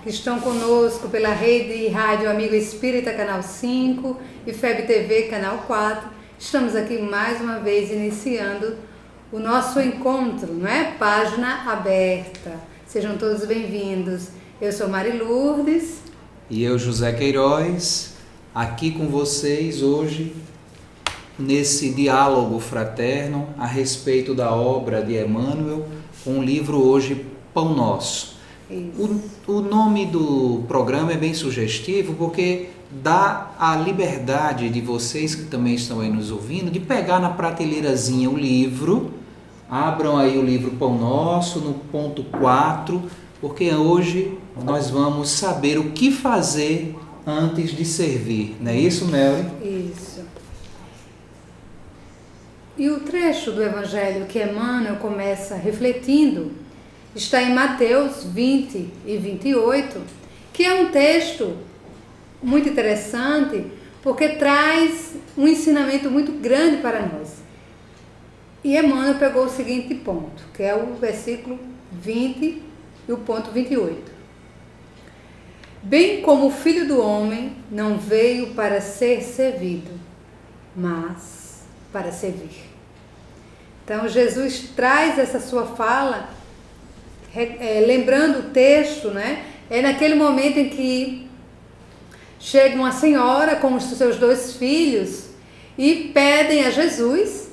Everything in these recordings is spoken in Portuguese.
que estão conosco pela rede Rádio Amigo Espírita, Canal 5 e FEB TV, Canal 4. Estamos aqui mais uma vez iniciando o nosso encontro, não é? Página aberta. Sejam todos bem-vindos. Eu sou Mari Lourdes. E eu, José Queiroz, aqui com vocês hoje, nesse diálogo fraterno a respeito da obra de Emmanuel, com o livro hoje Pão Nosso. O nome do programa é bem sugestivo porque dá a liberdade de vocês que também estão aí nos ouvindo, de pegar na prateleirazinha o livro, abram aí o livro Pão Nosso, no ponto 4, porque hoje nós vamos saber o que fazer antes de servir. Não é isso, Mary? Isso. E o trecho do Evangelho que Emmanuel começa refletindo está em Mateus 20 e 28, que é um texto muito interessante porque traz um ensinamento muito grande para nós. E Emmanuel pegou o seguinte ponto, que é o versículo 20 e o ponto 28. Bem como o Filho do Homem não veio para ser servido, mas para servir. Então Jesus traz essa sua fala, lembrando o texto, né? É naquele momento em que chega uma senhora com os seus 2 filhos e pedem a Jesus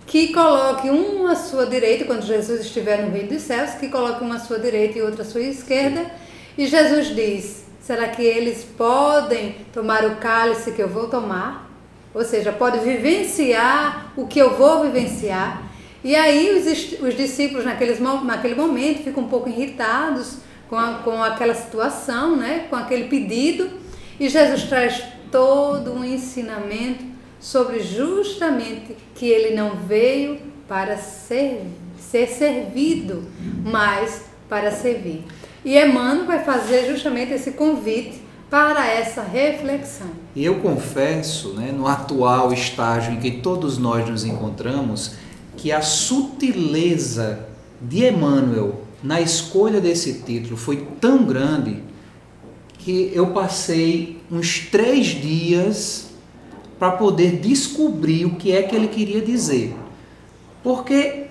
que coloque um à sua direita, quando Jesus estiver no reino dos céus, que coloque uma à sua direita e outra à sua esquerda. E Jesus diz, será que eles podem tomar o cálice que eu vou tomar? Ou seja, pode vivenciar o que eu vou vivenciar. E aí os discípulos naquele momento ficam um pouco irritados com aquela situação, né? Com aquele pedido. E Jesus traz todo um ensinamento sobre justamente que ele não veio para ser servido, mas para servir. E Emmanuel vai fazer justamente esse convite para essa reflexão. E eu confesso, né, no atual estágio em que todos nós nos encontramos, que a sutileza de Emmanuel na escolha desse título foi tão grande que eu passei uns 3 dias para poder descobrir o que é que ele queria dizer. Porque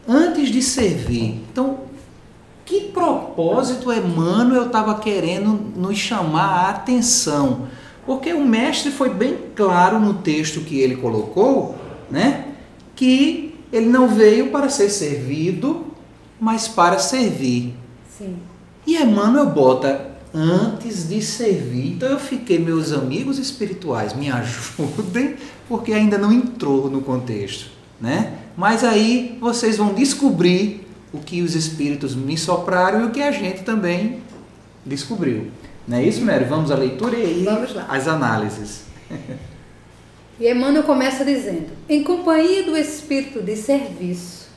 antes de servir, então, que propósito Emmanuel estava querendo nos chamar a atenção? Porque o mestre foi bem claro no texto que ele colocou, né, que ele não veio para ser servido, mas para servir. Sim. E Emmanuel bota antes de servir. Então eu fiquei, meus amigos espirituais, me ajudem, porque ainda não entrou no contexto, né? Mas aí vocês vão descobrir o que os espíritos me sopraram e o que a gente também descobriu. Não é isso, Mary? Vamos à leitura e aí vamos lá. As análises. E Emmanuel começa dizendo, em companhia do espírito de serviço,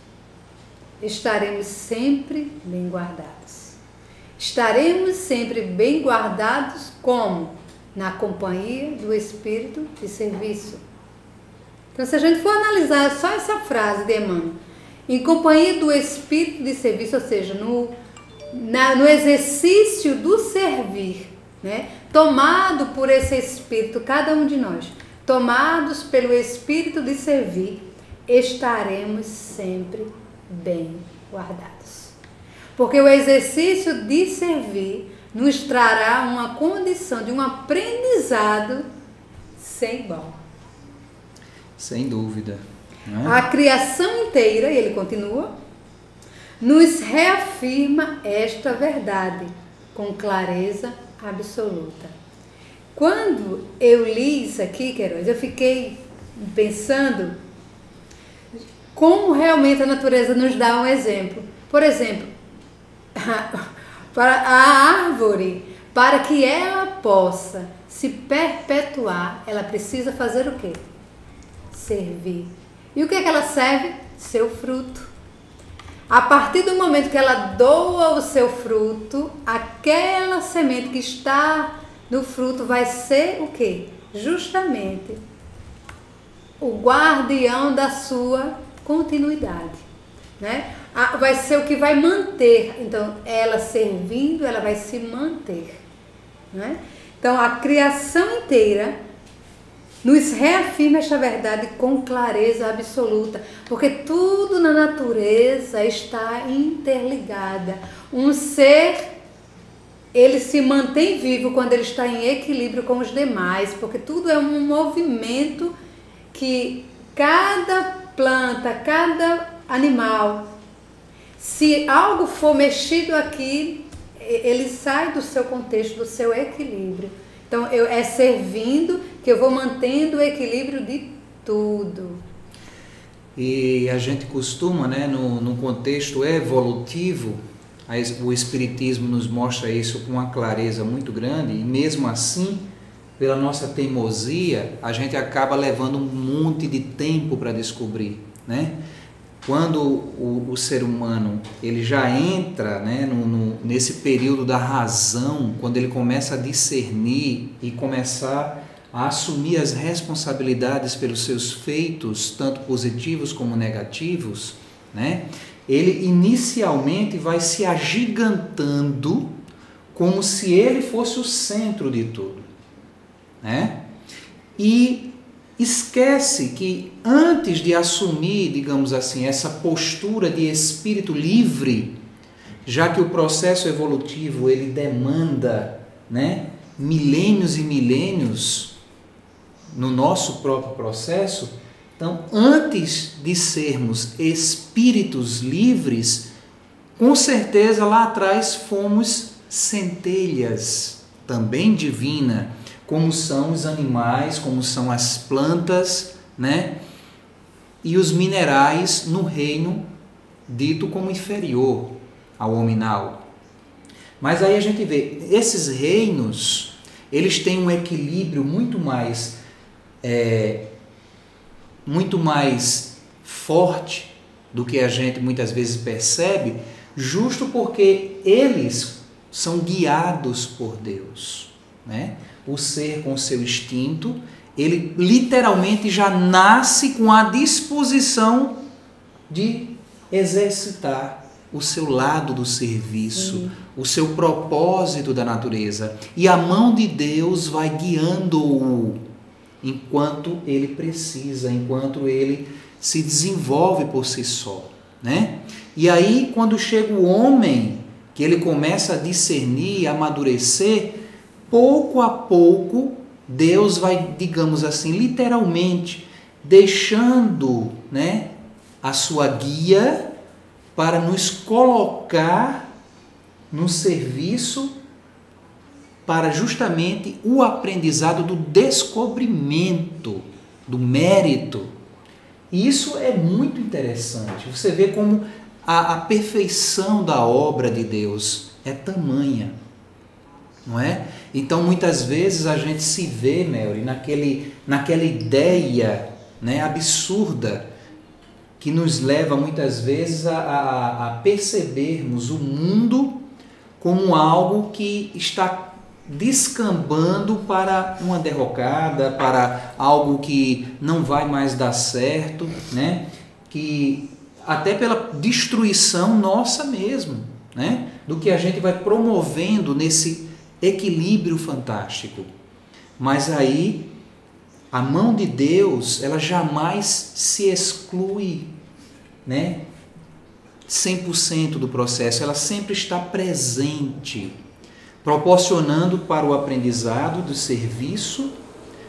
estaremos sempre bem guardados. Estaremos sempre bem guardados como? Na companhia do espírito de serviço. Então, se a gente for analisar só essa frase de Emmanuel, em companhia do espírito de serviço, ou seja, no exercício do servir, né? Tomado por esse espírito, cada um de nós, tomados pelo espírito de servir, estaremos sempre bem guardados. Porque o exercício de servir nos trará uma condição de um aprendizado sem igual. Sem dúvida. Né? A criação inteira, e ele continua, nos reafirma esta verdade com clareza absoluta. Quando eu li isso aqui, Queiroz, eu fiquei pensando como realmente a natureza nos dá um exemplo. Por exemplo, para a árvore, para que ela possa se perpetuar, ela precisa fazer o quê? Servir. E o que é que ela serve? Seu fruto. A partir do momento que ela doa o seu fruto, aquela semente que está no fruto vai ser o quê? Justamente o guardião da sua continuidade. né? Vai ser o que vai manter. Então, ela servindo, ela vai se manter, né? Então, a criação inteira nos reafirma esta verdade com clareza absoluta, porque tudo na natureza está interligada. Um ser, ele se mantém vivo quando ele está em equilíbrio com os demais, porque tudo é um movimento que cada planta, cada animal, se algo for mexido aqui, ele sai do seu contexto, do seu equilíbrio. Então, é servindo que eu vou mantendo o equilíbrio de tudo. E a gente costuma, né, no contexto evolutivo, o Espiritismo nos mostra isso com uma clareza muito grande, e mesmo assim, pela nossa teimosia, a gente acaba levando um monte de tempo para descobrir, né? Quando o ser humano ele já entra, né, nesse período da razão, quando ele começa a discernir e começar a assumir as responsabilidades pelos seus feitos, tanto positivos como negativos, né, ele inicialmente vai se agigantando como se ele fosse o centro de tudo, né? E esquece que antes de assumir, digamos assim, essa postura de espírito livre, já que o processo evolutivo ele demanda, né, milênios e milênios no nosso próprio processo, então antes de sermos espíritos livres, com certeza lá atrás fomos centelhas também divinas, como são os animais, como são as plantas, né? E os minerais no reino dito como inferior ao hominal. Mas aí a gente vê, esses reinos, eles têm um equilíbrio muito mais forte do que a gente muitas vezes percebe, justo porque eles são guiados por Deus, né? O ser com seu instinto, ele literalmente já nasce com a disposição de exercitar o seu lado do serviço, o seu propósito da natureza. E a mão de Deus vai guiando-o enquanto ele precisa, enquanto ele se desenvolve por si só, né? E aí, quando chega o homem, que ele começa a discernir, a amadurecer, pouco a pouco, Deus vai, digamos assim, literalmente, deixando, né, a sua guia para nos colocar no serviço para justamente o aprendizado do descobrimento, do mérito. E isso é muito interessante. Você vê como a perfeição da obra de Deus é tamanha, não é? Então, muitas vezes a gente se vê, Melry, naquela ideia, né, absurda, que nos leva muitas vezes a percebermos o mundo como algo que está descambando para uma derrocada, para algo que não vai mais dar certo, né? Que até pela destruição nossa mesmo, né? Do que a gente vai promovendo nesse equilíbrio fantástico. Mas aí a mão de Deus, ela jamais se exclui, né, 100% do processo, ela sempre está presente, proporcionando para o aprendizado do serviço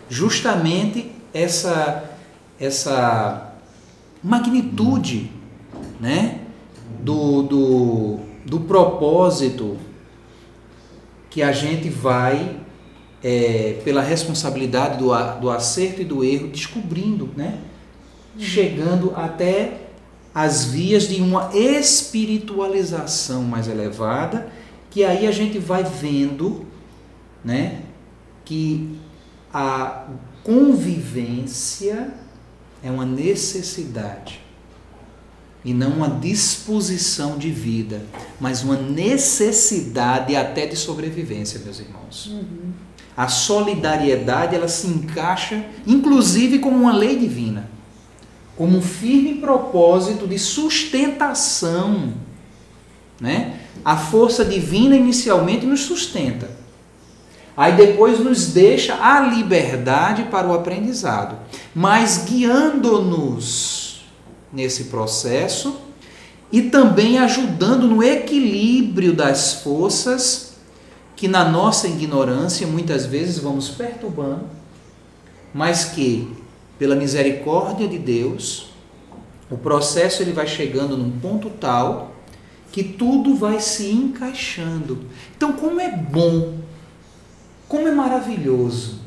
justamente essa magnitude, né, do propósito que a gente vai, pela responsabilidade do acerto e do erro, descobrindo, né? Chegando até as vias de uma espiritualização mais elevada, que aí a gente vai vendo, né, que a convivência é uma necessidade e não uma disposição de vida, mas uma necessidade até de sobrevivência, meus irmãos. A solidariedade, ela se encaixa, inclusive, como uma lei divina. como um firme propósito de sustentação, né? A força divina inicialmente nos sustenta. Aí depois nos deixa a liberdade para o aprendizado, mas guiando-nos nesse processo e também ajudando no equilíbrio das forças que na nossa ignorância muitas vezes vamos perturbando, mas que, pela misericórdia de Deus, o processo ele vai chegando num ponto tal que tudo vai se encaixando. Então, como é bom, como é maravilhoso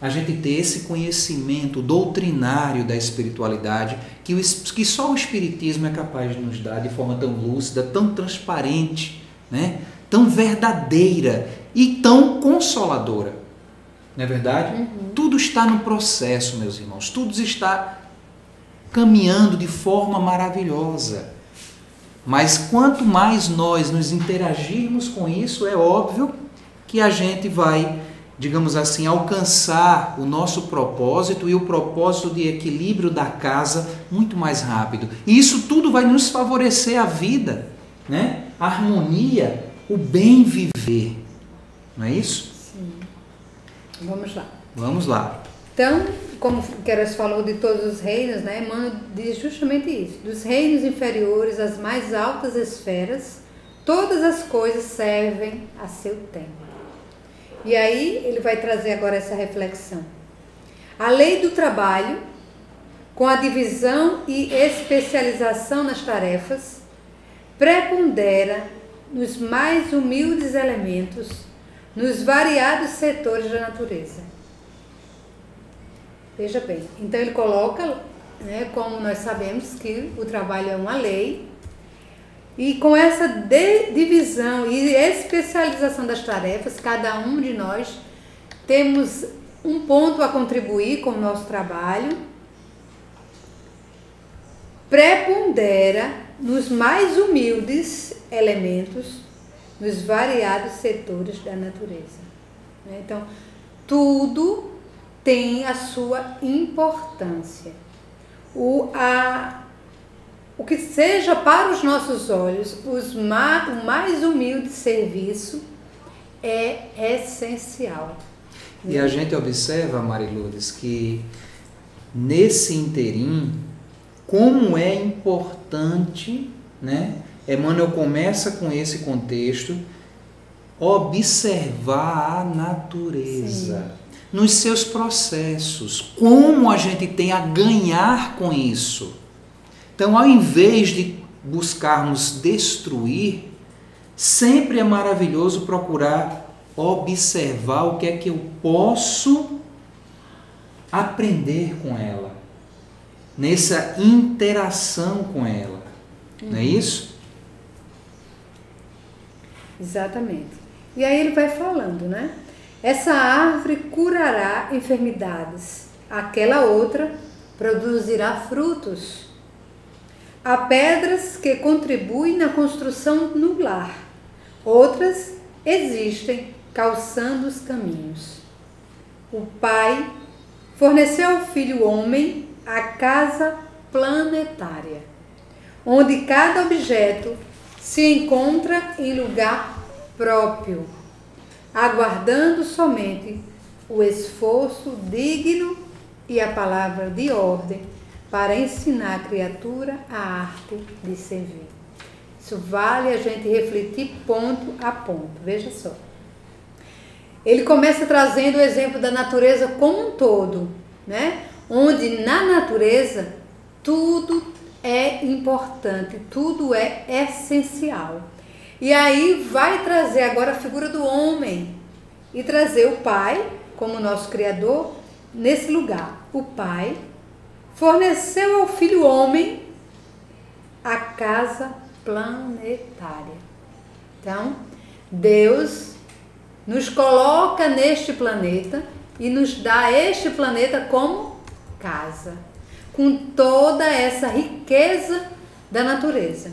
a gente ter esse conhecimento doutrinário da espiritualidade que só o Espiritismo é capaz de nos dar de forma tão lúcida, tão transparente, né? Tão verdadeira e tão consoladora. Não é verdade? Uhum. Tudo está no processo, meus irmãos. Tudo está caminhando de forma maravilhosa. Mas quanto mais nós nos interagirmos com isso, é óbvio que a gente vai, digamos assim, alcançar o nosso propósito e o propósito de equilíbrio da casa muito mais rápido. E isso tudo vai nos favorecer a vida, né? A harmonia, o bem viver. Não é isso? Sim. Vamos lá. Vamos lá. Então, como Queiroz falou de todos os reinos, né? Emmanuel diz justamente isso. Dos reinos inferiores às mais altas esferas, todas as coisas servem a seu tempo. E aí ele vai trazer agora essa reflexão. A lei do trabalho, com a divisão e especialização nas tarefas, prepondera nos mais humildes elementos, nos variados setores da natureza. Veja bem, então ele coloca, né, como nós sabemos que o trabalho é uma lei, e com essa divisão e especialização das tarefas, cada um de nós temos um ponto a contribuir com o nosso trabalho, prepondera nos mais humildes elementos, nos variados setores da natureza. Então, tudo tem a sua importância. O que seja para os nossos olhos o mais humilde serviço é essencial. E a gente observa, Marilourdes, que nesse interim, como é importante, né? Emmanuel começa com esse contexto, observar a natureza. Sim. Nos seus processos, como a gente tem a ganhar com isso. Então, ao invés de buscarmos destruir, sempre é maravilhoso procurar observar o que é que eu posso aprender com ela, nessa interação com ela. Não é isso? Exatamente. E aí ele vai falando, né? Essa árvore curará enfermidades, aquela outra produzirá frutos. Há pedras que contribuem na construção no lar, outras existem calçando os caminhos. O Pai forneceu ao Filho homem a casa planetária, onde cada objeto se encontra em lugar próprio, aguardando somente o esforço digno e a palavra de ordem para ensinar a criatura a arte de servir. Isso vale a gente refletir ponto a ponto. Veja só. Ele começa trazendo o exemplo da natureza como um todo, né? Onde na natureza tudo é importante, tudo é essencial. E aí vai trazer agora a figura do homem e trazer o Pai como nosso Criador nesse lugar. O Pai forneceu ao Filho homem a casa planetária. Então, Deus nos coloca neste planeta e nos dá este planeta como casa, com toda essa riqueza da natureza,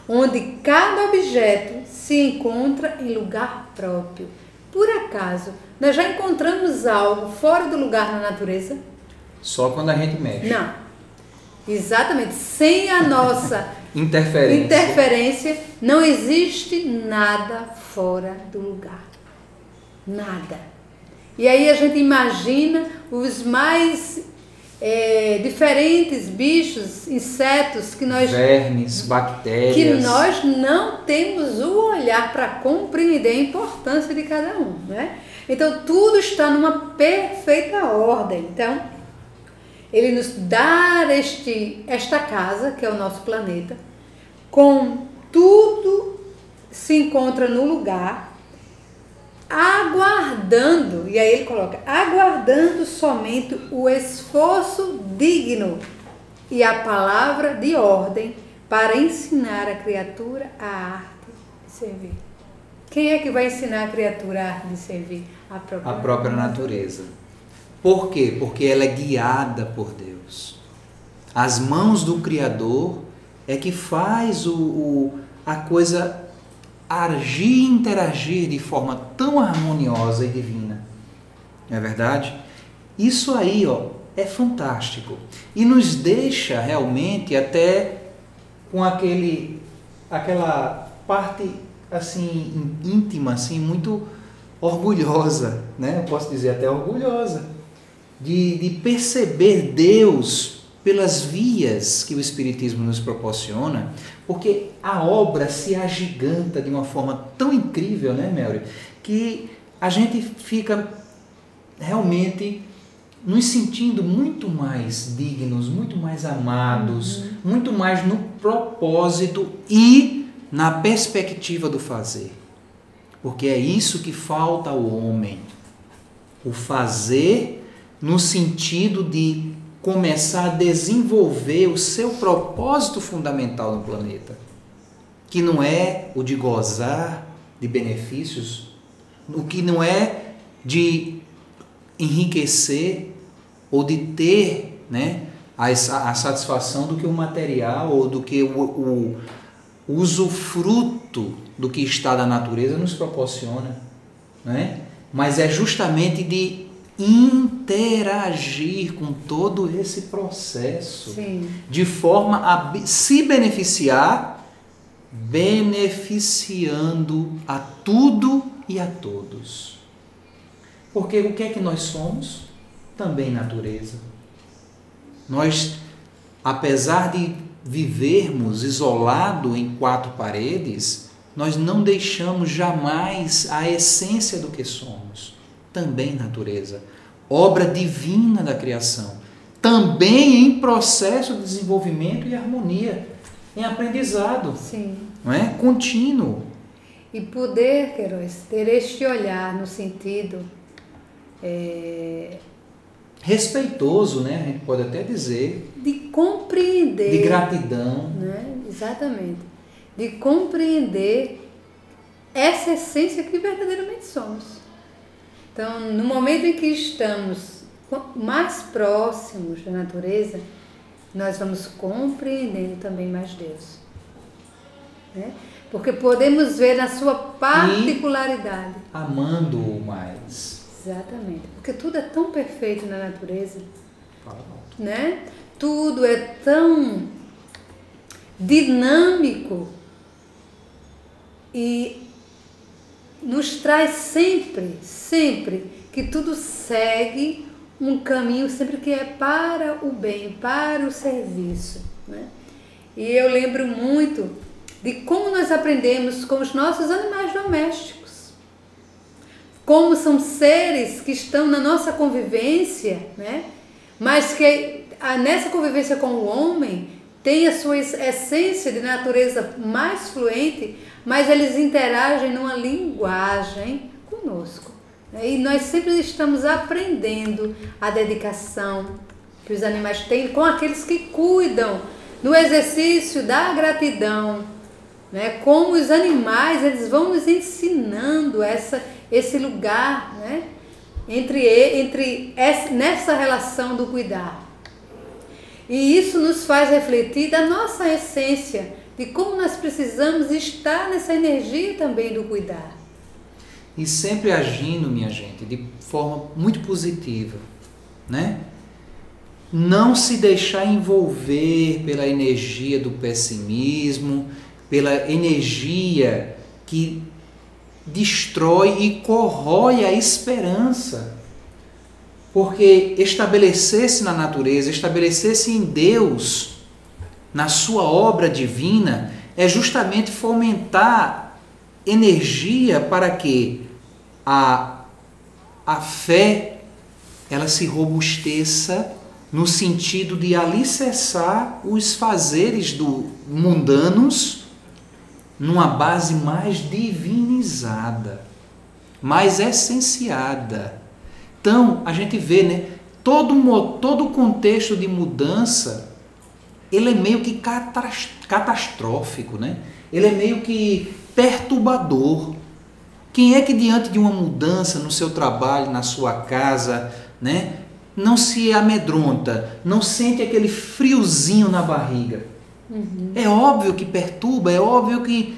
onde cada objeto se encontra em lugar próprio. Por acaso, nós já encontramos algo fora do lugar na natureza? Só quando a gente mexe. Não. Exatamente. Sem a nossa interferência, não existe nada fora do lugar. Nada. E aí a gente imagina os mais diferentes bichos, insetos que nós... Vermes, bactérias... que nós não temos o olhar para compreender a importância de cada um, né? Então tudo está numa perfeita ordem. Então, ele nos dá esta casa, que é o nosso planeta, com tudo se encontra no lugar, aguardando, e aí ele coloca, aguardando somente o esforço digno e a palavra de ordem para ensinar a criatura a arte de servir. Quem é que vai ensinar a criatura a arte de servir? A própria natureza. Por quê? Porque ela é guiada por Deus. As mãos do Criador é que faz a coisa agir e interagir de forma tão harmoniosa e divina. Não é verdade? Isso aí, é fantástico. E nos deixa realmente até com aquela parte assim íntima, assim, muito orgulhosa, né? Eu posso dizer até orgulhosa, de perceber Deus pelas vias que o Espiritismo nos proporciona, porque a obra se agiganta de uma forma tão incrível, né, Melry, que a gente fica realmente nos sentindo muito mais dignos, muito mais amados, muito mais no propósito e na perspectiva do fazer. Porque é isso que falta ao homem, o fazer no sentido de começar a desenvolver o seu propósito fundamental no planeta, que não é o de gozar de benefícios, o que não é de enriquecer ou de ter, né, a satisfação do que o material ou do que o usufruto do que está da natureza nos proporciona, né? Mas é justamente de interagir com todo esse processo. Sim. De forma a se beneficiar, beneficiando a tudo e a todos. Porque o que é que nós somos? Também natureza. Nós, apesar de vivermos isolado em quatro paredes, nós não deixamos jamais a essência do que somos. Também natureza, obra divina da criação, também em processo de desenvolvimento e harmonia, em aprendizado. Sim. Não é? Contínuo. E poder, Queiroz, ter este olhar no sentido respeitoso, né? A gente pode até dizer. De compreender. De gratidão. Né? Exatamente. De compreender essa essência que verdadeiramente somos. Então, no momento em que estamos mais próximos da natureza, nós vamos compreendendo também mais Deus. Né? Porque podemos ver na sua particularidade. E amando-o mais. Exatamente. Porque tudo é tão perfeito na natureza. Né? Tudo é tão dinâmico e nos traz sempre que tudo segue um caminho sempre que é para o bem, para o serviço, né? E eu lembro muito de como nós aprendemos com os nossos animais domésticos, como são seres que estão na nossa convivência, né? Mas que nessa convivência com o homem tem a sua essência de natureza mais fluente, mas eles interagem numa linguagem conosco. E nós sempre estamos aprendendo a dedicação que os animais têm com aqueles que cuidam, no exercício da gratidão, né? Como os animais, eles vão nos ensinando esse lugar, né? Nessa relação do cuidar. E isso nos faz refletir da nossa essência, de como nós precisamos estar nessa energia também do cuidar. E sempre agindo, minha gente, de forma muito positiva, né? não se deixar envolver pela energia do pessimismo, pela energia que destrói e corrói a esperança. Porque estabelecer-se na natureza, estabelecer-se em Deus, na sua obra divina, é justamente fomentar energia para que a fé ela se robusteça no sentido de alicerçar os fazeres mundanos numa base mais divinizada, mais essenciada. Então, a gente vê, né, todo o contexto de mudança, ele é meio que catastrófico, né? Ele é meio que perturbador. Quem é que diante de uma mudança no seu trabalho, na sua casa, né, não se amedronta, não sente aquele friozinho na barriga? Uhum. É óbvio que perturba, é óbvio que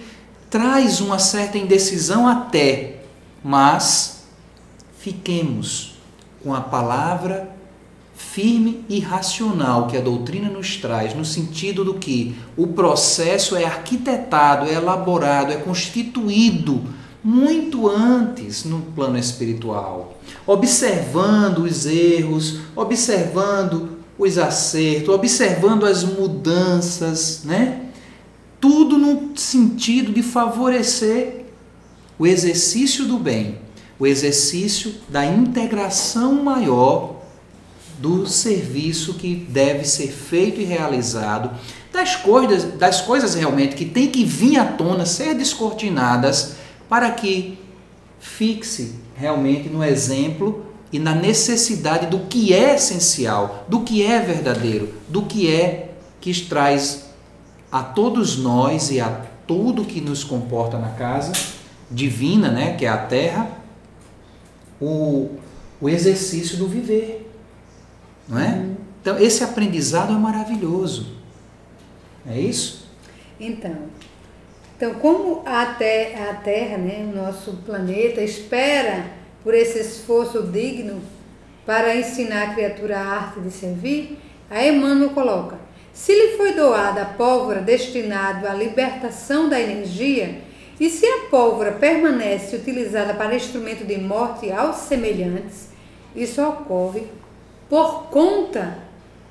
traz uma certa indecisão até, mas fiquemos com a palavra firme e racional que a doutrina nos traz, no sentido do que o processo é arquitetado, é elaborado, é constituído muito antes no plano espiritual, observando os erros, observando os acertos, observando as mudanças, né? Tudo no sentido de favorecer o exercício do bem, o exercício da integração maior do serviço que deve ser feito e realizado, das coisas realmente que tem que vir à tona, ser descortinadas, para que fixe realmente no exemplo e na necessidade do que é essencial, do que é verdadeiro, do que é que traz a todos nós e a tudo que nos comporta na casa divina, né, que é a terra, o exercício do viver, não é? Então, esse aprendizado é maravilhoso. É isso? Então, como a Terra, né, o nosso planeta, espera por esse esforço digno para ensinar a criatura a arte de servir, a Emmanuel coloca: se lhe foi doada a pólvora destinada à libertação da energia, e se a pólvora permanece utilizada para instrumento de morte aos semelhantes, isso ocorre por conta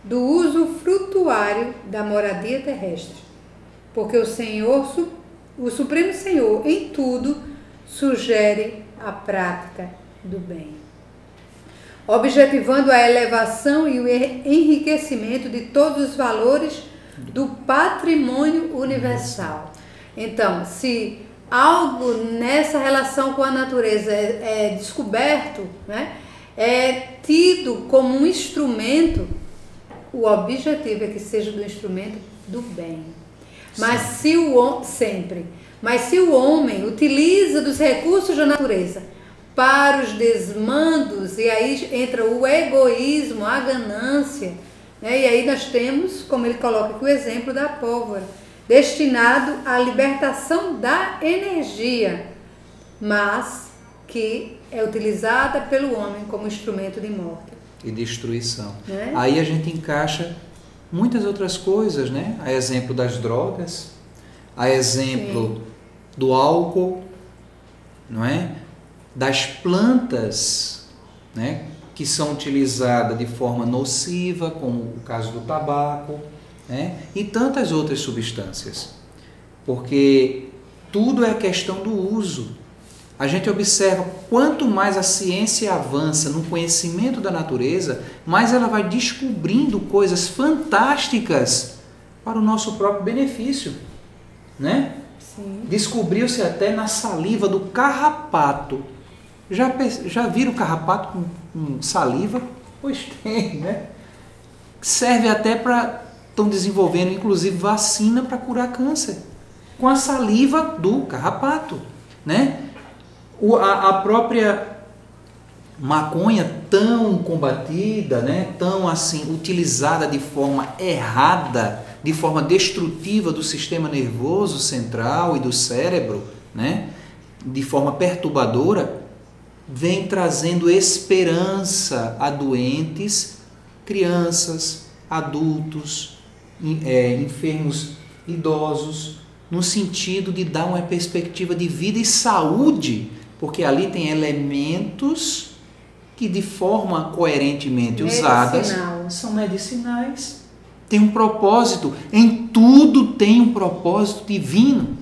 do uso frutuário da moradia terrestre, porque o Supremo Senhor, em tudo, sugere a prática do bem, objetivando a elevação e o enriquecimento de todos os valores do patrimônio universal. Então, se algo nessa relação com a natureza é descoberto, né, é tido como um instrumento, o objetivo é que seja do instrumento do bem. Mas se o homem utiliza dos recursos da natureza para os desmandos, e aí entra o egoísmo, a ganância, né? E aí nós temos, como ele coloca aqui, o exemplo da pólvora, destinado à libertação da energia, mas que é utilizada pelo homem como instrumento de morte e destruição. Aí a gente encaixa muitas outras coisas, né? A exemplo das drogas, a exemplo do álcool, não é? Das plantas, né, que são utilizadas de forma nociva, como o caso do tabaco, né, e tantas outras substâncias. Porque tudo é questão do uso. A gente observa, quanto mais a ciência avança no conhecimento da natureza, mais ela vai descobrindo coisas fantásticas para o nosso próprio benefício, né? Descobriu-se até na saliva do carrapato. Já viram carrapato com saliva? Pois tem, né? Serve até para... Estão desenvolvendo, inclusive, vacina para curar câncer. Com a saliva do carrapato, né? A própria maconha tão combatida, né? Tão assim, utilizada de forma errada, de forma destrutiva do sistema nervoso central e do cérebro, né? De forma perturbadora, vem trazendo esperança a doentes crianças, adultos, enfermos, idosos, no sentido de dar uma perspectiva de vida e saúde, porque ali tem elementos que de forma coerentemente usadas são medicinais. Tem um propósito, em tudo tem um propósito divino,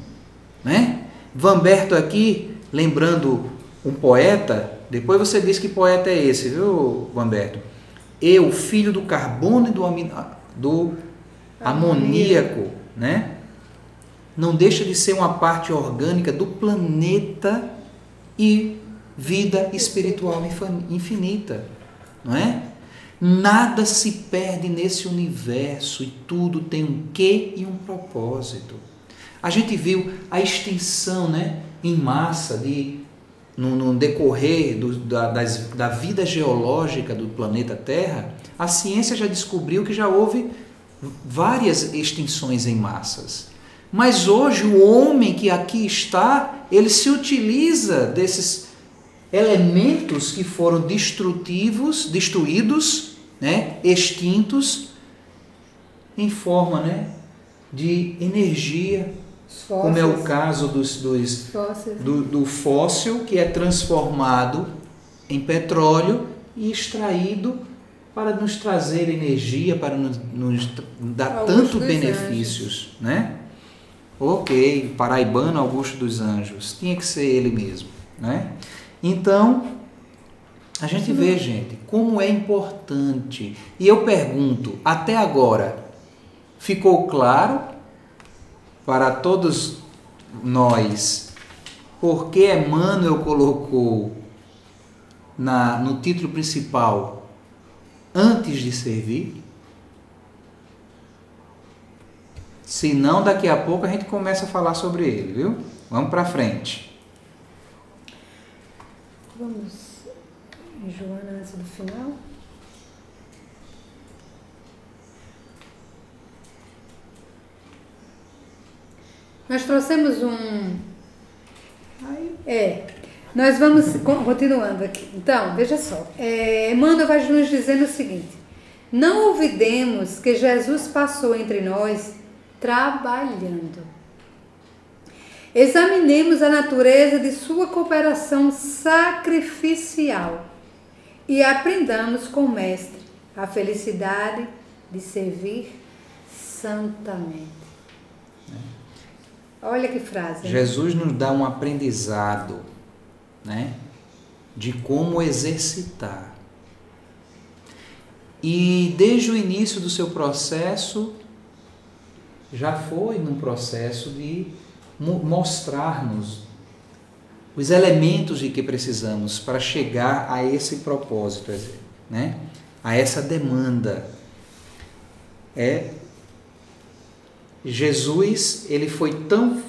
né? Vamberto aqui, lembrando um poeta, depois você diz que poeta é esse, viu, Vamberto? Eu, filho do carbono e do amoníaco, né? Não deixa de ser uma parte orgânica do planeta e vida espiritual infinita, não é? Nada se perde nesse universo e tudo tem um quê e um propósito. A gente viu a extinção, né, em massa no decorrer da vida geológica do planeta Terra. A ciência já descobriu que já houve várias extinções em massas. Mas hoje o homem que aqui está, ele se utiliza desses elementos que foram destruídos, né, extintos, em forma, né, de energia, como é o caso do fóssil, que é transformado em petróleo e extraído para nos trazer energia, para nos dar tantos benefícios, né? Ok, paraibano Augusto dos Anjos, tinha que ser ele mesmo, né? Então, a gente vê, gente, como é importante. E eu pergunto, até agora, ficou claro para todos nós por que Emmanuel colocou no título principal antes de servir? Se não, daqui a pouco a gente começa a falar sobre ele, viu? Vamos para frente. Vamos em Joana antes do final. Nós trouxemos nós vamos continuando aqui. Então, veja só. Emmanuel vai nos dizendo o seguinte: não olvidemos que Jesus passou entre nós trabalhando. Examinemos a natureza de sua cooperação sacrificial e aprendamos com o Mestre a felicidade de servir santamente. Olha que frase. Né? Jesus nos dá um aprendizado, né, de como exercitar. E desde o início do seu processo, já foi num processo de mostrar-nos os elementos de que precisamos para chegar a esse propósito, né? A essa demanda. Jesus, ele foi tão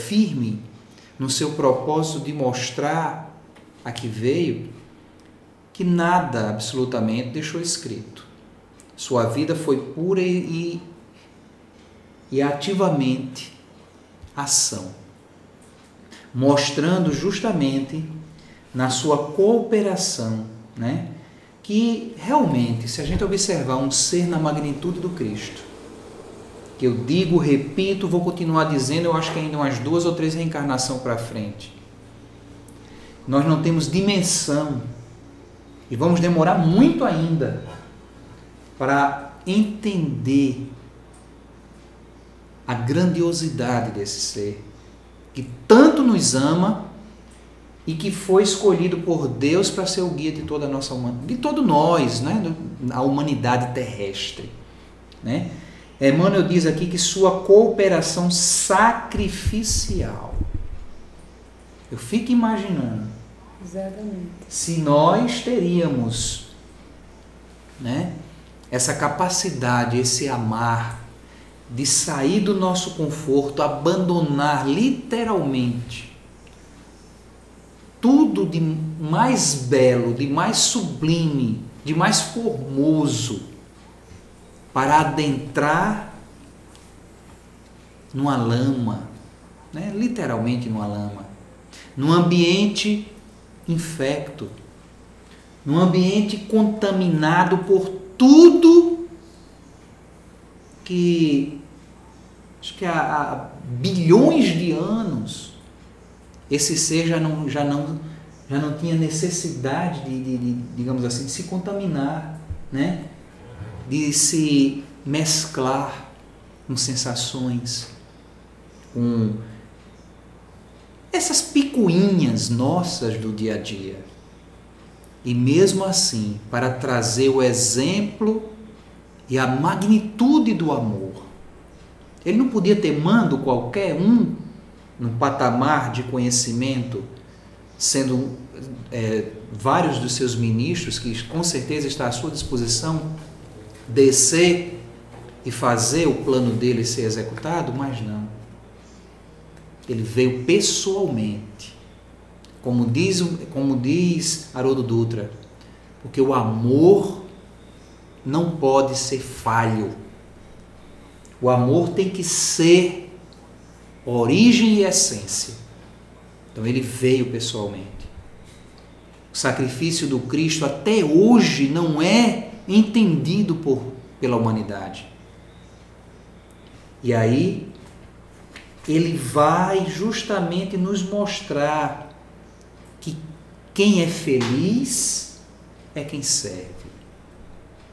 firme no seu propósito de mostrar a que veio, que nada absolutamente deixou escrito. Sua vida foi pura e ativamente ação, mostrando justamente na sua cooperação, né, que realmente, se a gente observar um ser na magnitude do Cristo, que eu digo, repito, vou continuar dizendo, eu acho que ainda umas 2 ou 3 reencarnações para frente, nós não temos dimensão e vamos demorar muito ainda para entender a grandiosidade desse ser, que tanto nos ama e que foi escolhido por Deus para ser o guia de toda a nossa humanidade, de todos nós, né? A humanidade terrestre, né? Emmanuel diz aqui que sua cooperação sacrificial. Eu fico imaginando. Exatamente. Se nós teríamos, né, essa capacidade, esse amar, de sair do nosso conforto, abandonar literalmente tudo de mais belo, de mais sublime, de mais formoso, para adentrar numa lama, né? Literalmente numa lama, num ambiente infecto, num ambiente contaminado por tudo que, acho que há bilhões de anos, esse ser já não tinha necessidade digamos assim, de se contaminar, né? De se mesclar com sensações, com essas picuinhas nossas do dia a dia. E mesmo assim, para trazer o exemplo e a magnitude do amor, ele não podia ter mando qualquer um num patamar de conhecimento, sendo vários dos seus ministros, que com certeza está à sua disposição, descer e fazer o plano dele ser executado, mas não. Ele veio pessoalmente, como diz Haroldo Dutra, porque o amor não pode ser falho. O amor tem que ser origem e essência. Então ele veio pessoalmente. O sacrifício do Cristo até hoje não é entendido pela humanidade. E aí ele vai justamente nos mostrar que quem é feliz é quem serve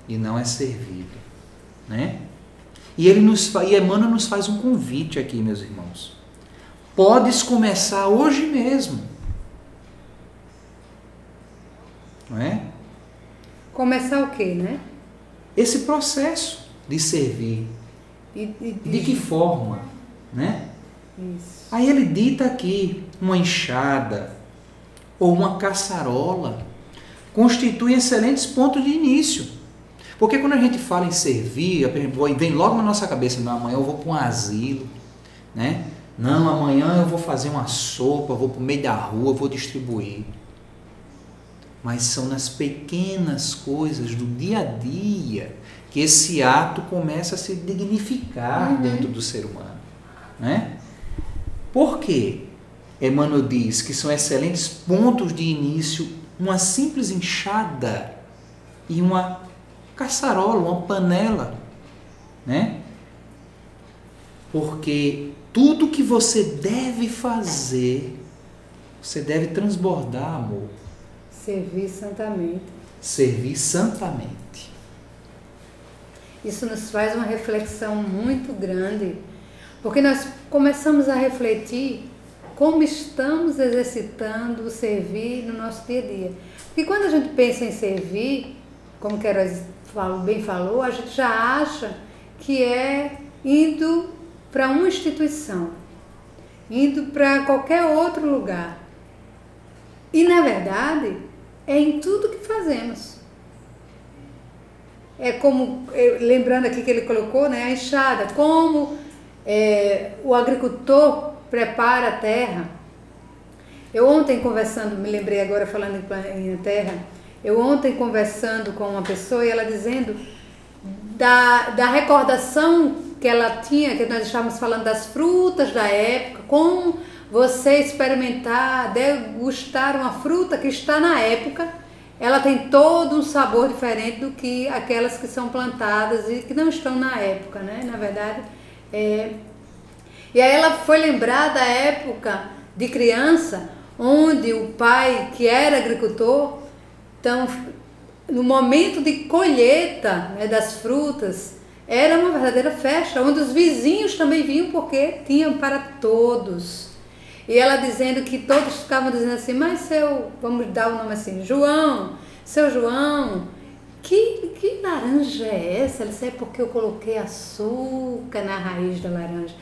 e não é servido, né? E Emmanuel nos faz um convite aqui, meus irmãos. Podes começar hoje mesmo, não é? Começar o quê, né? Esse processo de servir. De que forma, né? Isso. Aí ele dita aqui, uma enxada ou uma caçarola constituem excelentes pontos de início. Porque quando a gente fala em servir, vem logo na nossa cabeça, não, amanhã eu vou para um asilo, né? Não, amanhã eu vou fazer uma sopa, vou para o meio da rua, vou distribuir. Mas são nas pequenas coisas do dia a dia que esse ato começa a se dignificar dentro do ser humano, né? Por quê? Emmanuel diz que são excelentes pontos de início uma simples enxada e uma caçarola, uma panela, né? Porque tudo que você deve fazer, você deve transbordar amor. Servir santamente. Servir santamente. Isso nos faz uma reflexão muito grande, porque nós começamos a refletir como estamos exercitando o servir no nosso dia a dia. Porque quando a gente pensa em servir, como Queiroz bem falou, a gente já acha que é indo para uma instituição, indo para qualquer outro lugar. E, na verdade, é em tudo que fazemos. É como, lembrando aqui que ele colocou, né, a enxada, como o agricultor prepara a terra. Eu ontem conversando, me lembrei agora falando em terra, eu ontem conversando com uma pessoa e ela dizendo da recordação que ela tinha, que nós estávamos falando das frutas da época, como você experimentar, degustar uma fruta que está na época, ela tem todo um sabor diferente do que aquelas que são plantadas e que não estão na época, né? Na verdade, E aí ela foi lembrar da época de criança, onde o pai, que era agricultor, então, no momento de colheita, né, das frutas, era uma verdadeira festa, onde os vizinhos também vinham porque tinham para todos. E ela dizendo que todos ficavam dizendo assim, mas vamos dar o nome assim, seu João, que laranja é essa? Ela disse, é porque eu coloquei açúcar na raiz da laranja.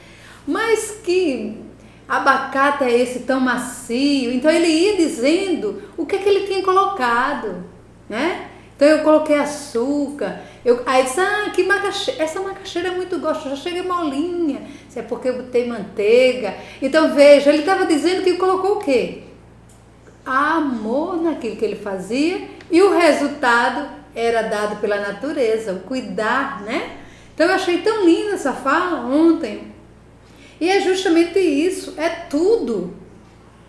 Mas que abacate é esse tão macio? Então ele ia dizendo o que ele tinha colocado, né? Então eu coloquei açúcar, aí disse, que macaxeira, essa macaxeira é muito gostosa, já chega molinha, isso é porque eu botei manteiga. Então veja, ele estava dizendo que colocou o quê? Amor naquilo que ele fazia e o resultado era dado pela natureza, o cuidar, né? Então eu achei tão linda essa fala ontem. E é justamente isso, é tudo.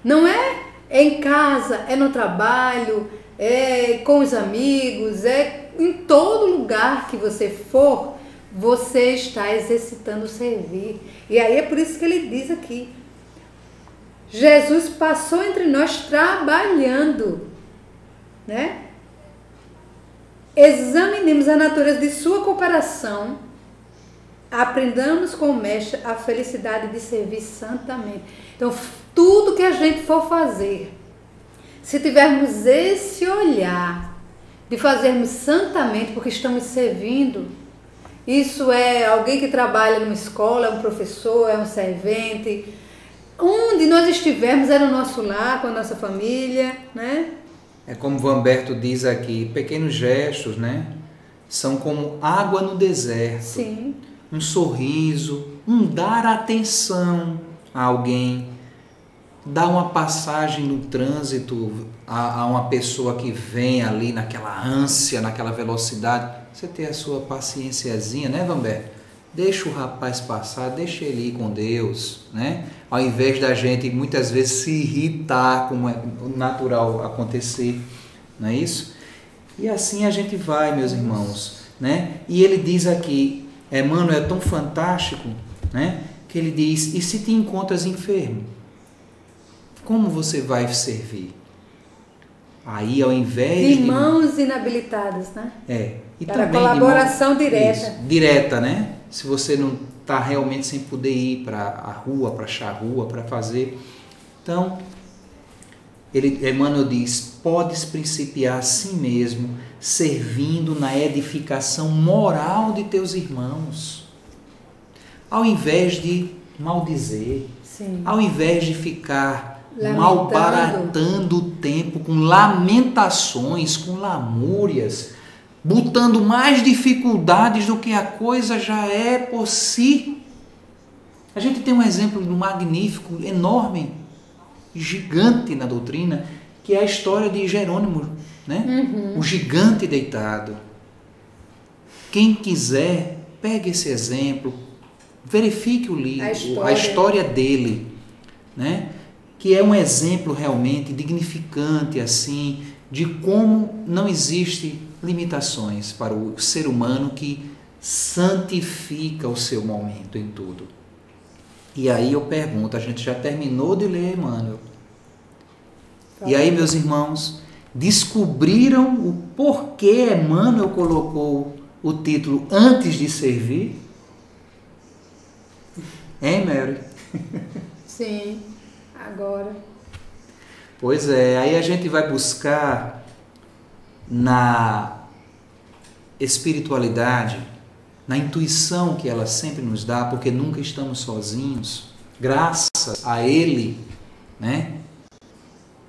Não é em casa, é no trabalho, é com os amigos, é em todo lugar que você for, você está exercitando servir. E aí é por isso que ele diz aqui, Jesus passou entre nós trabalhando, né? Examinemos a natureza de sua cooperação, aprendamos com o mestre a felicidade de servir santamente. Então, tudo que a gente for fazer, se tivermos esse olhar de fazermos santamente, porque estamos servindo, isso é alguém que trabalha numa escola, é um professor, é um servente, onde nós estivermos, é no nosso lar, com a nossa família, né? É como Vamberto diz aqui, pequenos gestos, né? São como água no deserto. Sim. Um sorriso, um dar atenção a alguém, dar uma passagem no trânsito a uma pessoa que vem ali naquela ânsia, naquela velocidade. Você ter a sua paciênciazinha, né, Vamberto? Deixa o rapaz passar, deixa ele ir com Deus, né? Ao invés da gente muitas vezes se irritar, como é natural acontecer, não é isso? E assim a gente vai, meus irmãos, né? E ele diz aqui, Emmanuel é tão fantástico, né? Que ele diz, e se te encontras enfermo, como você vai servir? Aí ao invés de mãos inabilitadas, né? E para também colaboração direta. Isso, direta, né? Se você não está realmente sem poder ir para a rua, para achar a rua, para fazer. Então, Emmanuel diz, podes principiar a si mesmo, servindo na edificação moral de teus irmãos. Ao invés de maldizer, sim, ao invés de ficar malbaratando o tempo com lamentações, com lamúrias, botando mais dificuldades do que a coisa já é por si. A gente tem um exemplo magnífico, enorme, gigante na doutrina, que é a história de Jerônimo, né? O gigante deitado. Quem quiser, pegue esse exemplo, verifique o livro, a história dele, né? Que é um exemplo realmente dignificante, assim, de como não existe limitações para o ser humano que santifica o seu momento em tudo. E aí eu pergunto, a gente já terminou de ler Emmanuel. E aí, meus irmãos, descobriram o porquê Emmanuel colocou o título antes de servir? Hein, Mary? Sim, agora. Pois é, aí a gente vai buscar na espiritualidade, na intuição que ela sempre nos dá, porque nunca estamos sozinhos, graças a Ele, né?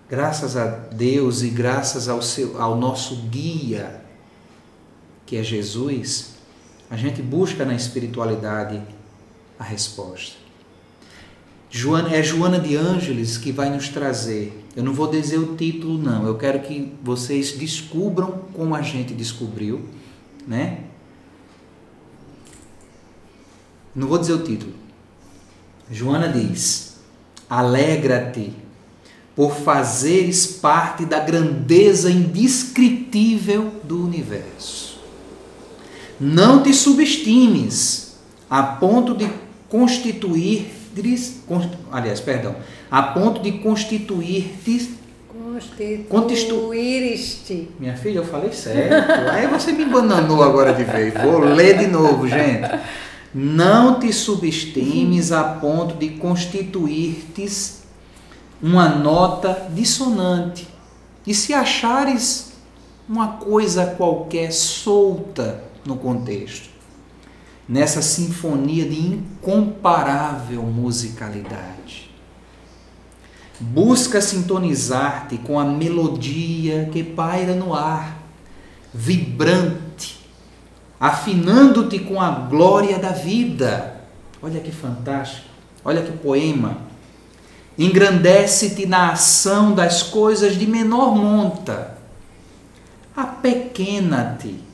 Graças a Deus e graças ao nosso guia, que é Jesus, a gente busca na espiritualidade a resposta. É Joana de Ângeles que vai nos trazer. Eu não vou dizer o título, não. Eu quero que vocês descubram como a gente descobriu, né? Não vou dizer o título. Joana diz: alegra-te por fazeres parte da grandeza indescritível do universo. Não te subestimes a ponto de constituir-te. Constituir-te. Minha filha, eu falei certo. Aí você me bananou agora de vez. Vou ler de novo, gente. Não te subestimes a ponto de constituir-te uma nota dissonante. E se achares uma coisa qualquer solta no contexto, nessa sinfonia de incomparável musicalidade. Busca sintonizar-te com a melodia que paira no ar, vibrante, afinando-te com a glória da vida. Olha que fantástico, olha que poema. Engrandece-te na ação das coisas de menor monta. Apequena-te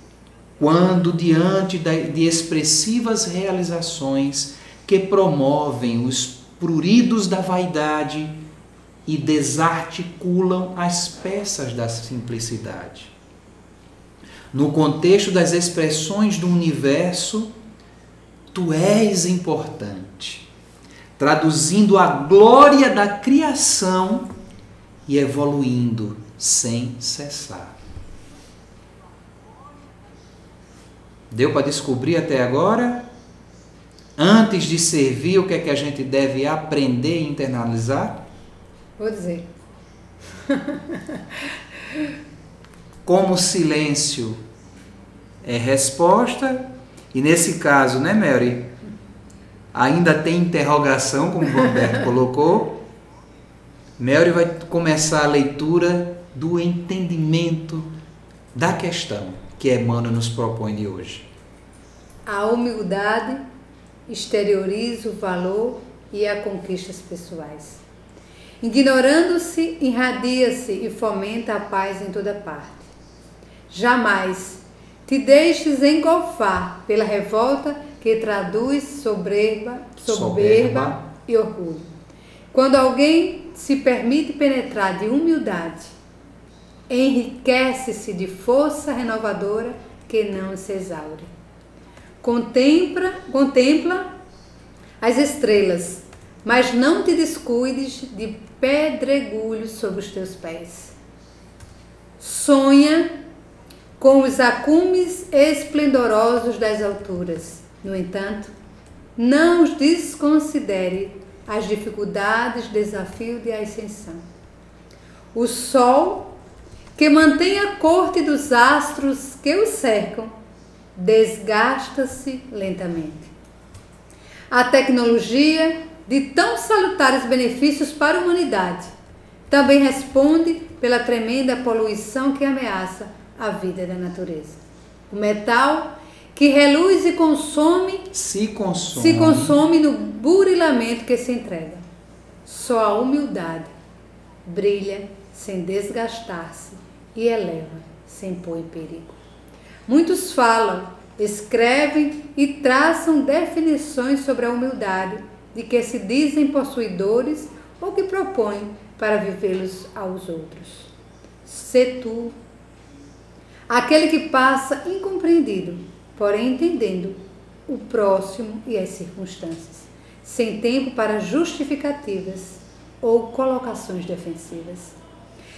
quando diante de expressivas realizações que promovem os pruridos da vaidade e desarticulam as peças da simplicidade. No contexto das expressões do universo, tu és importante, traduzindo a glória da criação e evoluindo sem cessar. Deu para descobrir até agora? Antes de servir, o que é que a gente deve aprender e internalizar? Vou dizer. Como o silêncio é resposta, e nesse caso, né, Mary? Ainda tem interrogação, como o Roberto colocou. Mary vai começar a leitura do entendimento da questão que Emmanuel nos propõe de hoje. A humildade exterioriza o valor e as conquistas pessoais. Ignorando-se, irradia-se e fomenta a paz em toda parte. Jamais te deixes engolfar pela revolta que traduz soberba e orgulho. Quando alguém se permite penetrar de humildade, enriquece-se de força renovadora que não se exaure. Contempla as estrelas, mas não te descuides de pedregulhos sobre os teus pés. Sonha com os acumes esplendorosos das alturas. No entanto, não os desconsidere as dificuldades, desafio de ascensão. O sol, que mantém a corte dos astros que o cercam, desgasta-se lentamente. A tecnologia, de tão salutares benefícios para a humanidade, também responde pela tremenda poluição que ameaça a vida da natureza. O metal, que reluz e se consome no burilamento que se entrega. Só a humildade brilha sem desgastar-se e eleva sem pôr em perigo. Muitos falam, escrevem e traçam definições sobre a humildade de que se dizem possuidores ou que propõem para vivê-los aos outros. Sê tu aquele que passa incompreendido, porém entendendo o próximo e as circunstâncias, sem tempo para justificativas ou colocações defensivas.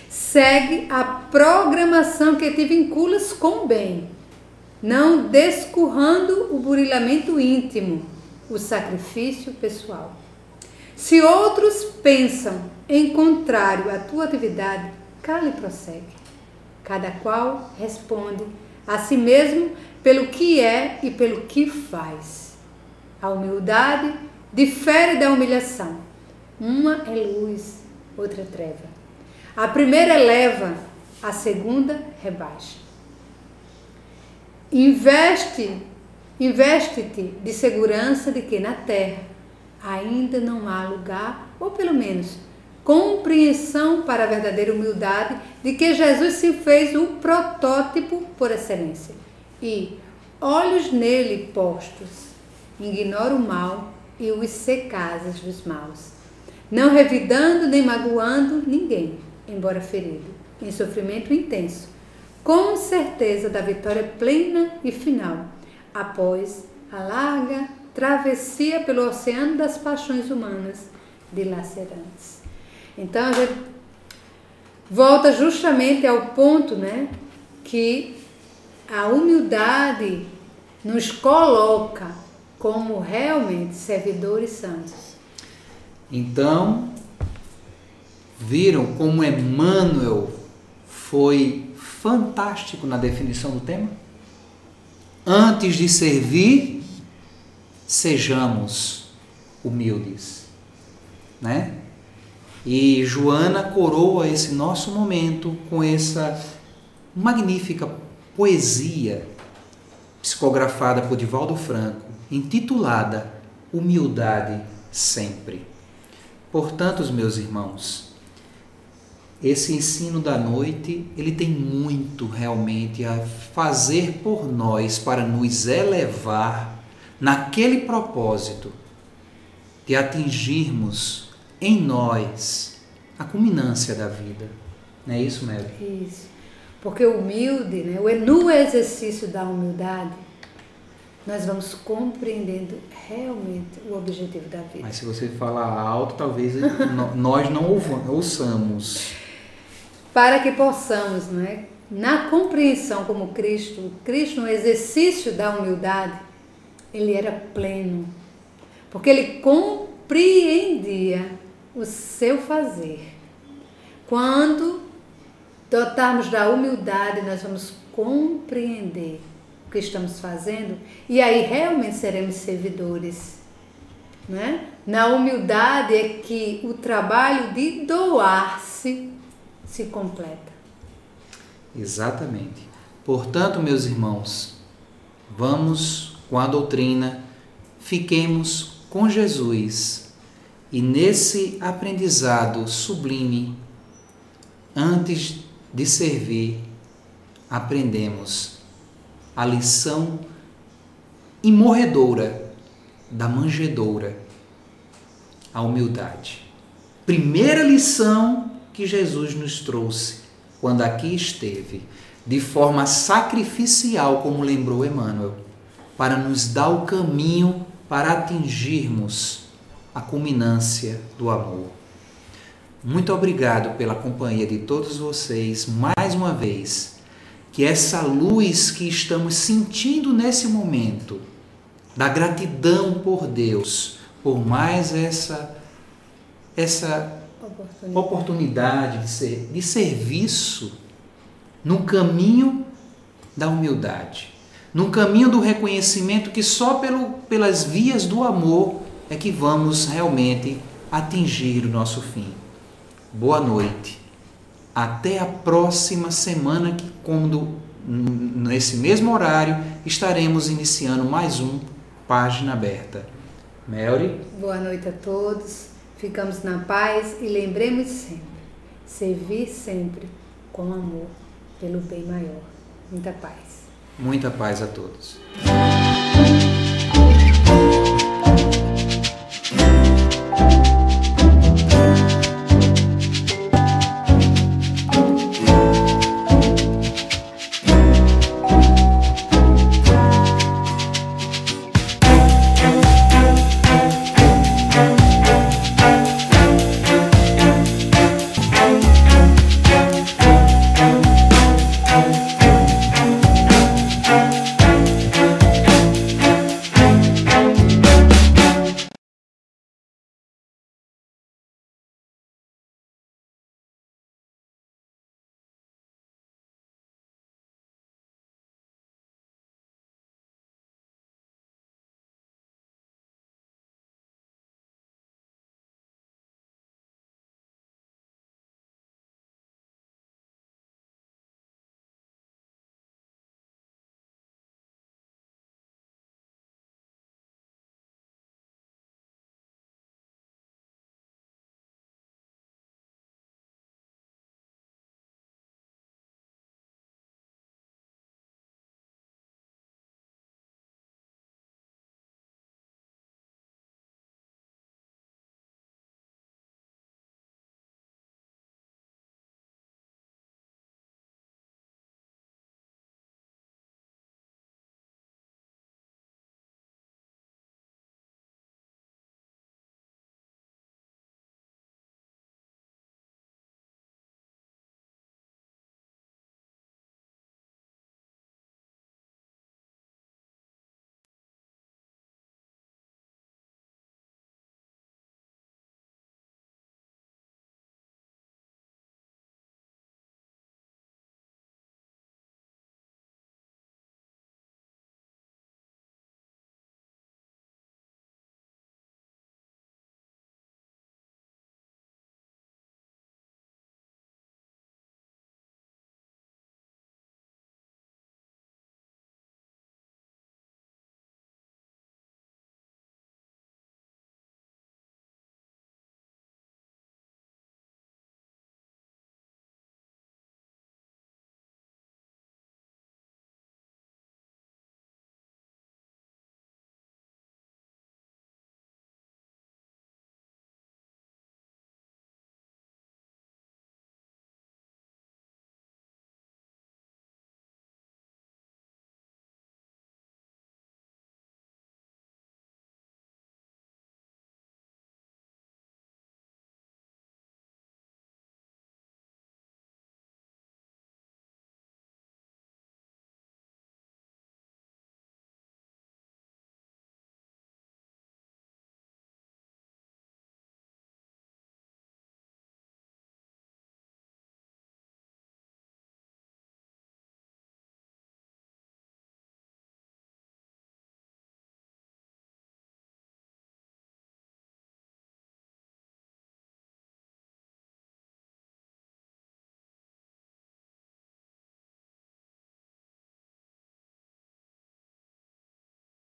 Segue a programação que te vinculas com o bem, não descurrando o burilamento íntimo, o sacrifício pessoal. Se outros pensam em contrário à tua atividade, cala e prossegue. Cada qual responde a si mesmo pelo que é e pelo que faz. A humildade difere da humilhação. Uma é luz, outra é treva. A primeira eleva, a segunda rebaixa. Investe-te de segurança de que na terra ainda não há lugar, ou pelo menos compreensão para a verdadeira humildade de que Jesus se fez o protótipo por excelência. E, olhos nele postos, ignora o mal e os secazes dos maus, não revidando nem magoando ninguém, embora ferido, em sofrimento intenso, com certeza da vitória plena e final, após a larga travessia pelo oceano das paixões humanas dilacerantes. Então, a gente volta justamente ao ponto, né, que a humildade nos coloca como realmente servidores santos. Então, viram como Emmanuel foi fantástico na definição do tema? Antes de servir, sejamos humildes, né? E Joana coroa esse nosso momento com essa magnífica poesia psicografada por Divaldo Franco, intitulada Humildade Sempre. Portanto, meus irmãos, esse ensino da noite, ele tem muito realmente a fazer por nós para nos elevar naquele propósito de atingirmos em nós a culminância da vida. Não é isso, Mary? Isso. Porque o humilde, né, no exercício da humildade, nós vamos compreendendo realmente o objetivo da vida. Mas se você falar alto, talvez nós não ouçamos. Para que possamos, né, na compreensão como Cristo no exercício da humildade, ele era pleno. Porque ele compreendia o seu fazer. Quando dotarmos da humildade, nós vamos compreender o que estamos fazendo e aí realmente seremos servidores, né? Na humildade é que o trabalho de doar-se se completa. Exatamente. Portanto, meus irmãos, vamos com a doutrina, fiquemos com Jesus e nesse aprendizado sublime, antes de servir, aprendemos a lição imorredoura da manjedoura, a humildade. Primeira lição que Jesus nos trouxe quando aqui esteve, de forma sacrificial, como lembrou Emmanuel, para nos dar o caminho para atingirmos a culminância do amor. Muito obrigado pela companhia de todos vocês, mais uma vez, que essa luz que estamos sentindo nesse momento, da gratidão por Deus, por mais essa oportunidade de serviço no caminho da humildade, no caminho do reconhecimento que só pelas vias do amor é que vamos realmente atingir o nosso fim. Boa noite. Até a próxima semana, quando nesse mesmo horário estaremos iniciando mais um Página Aberta. Mary? Boa noite a todos. Ficamos na paz e lembremos sempre, servir sempre com amor pelo bem maior. Muita paz. Muita paz a todos.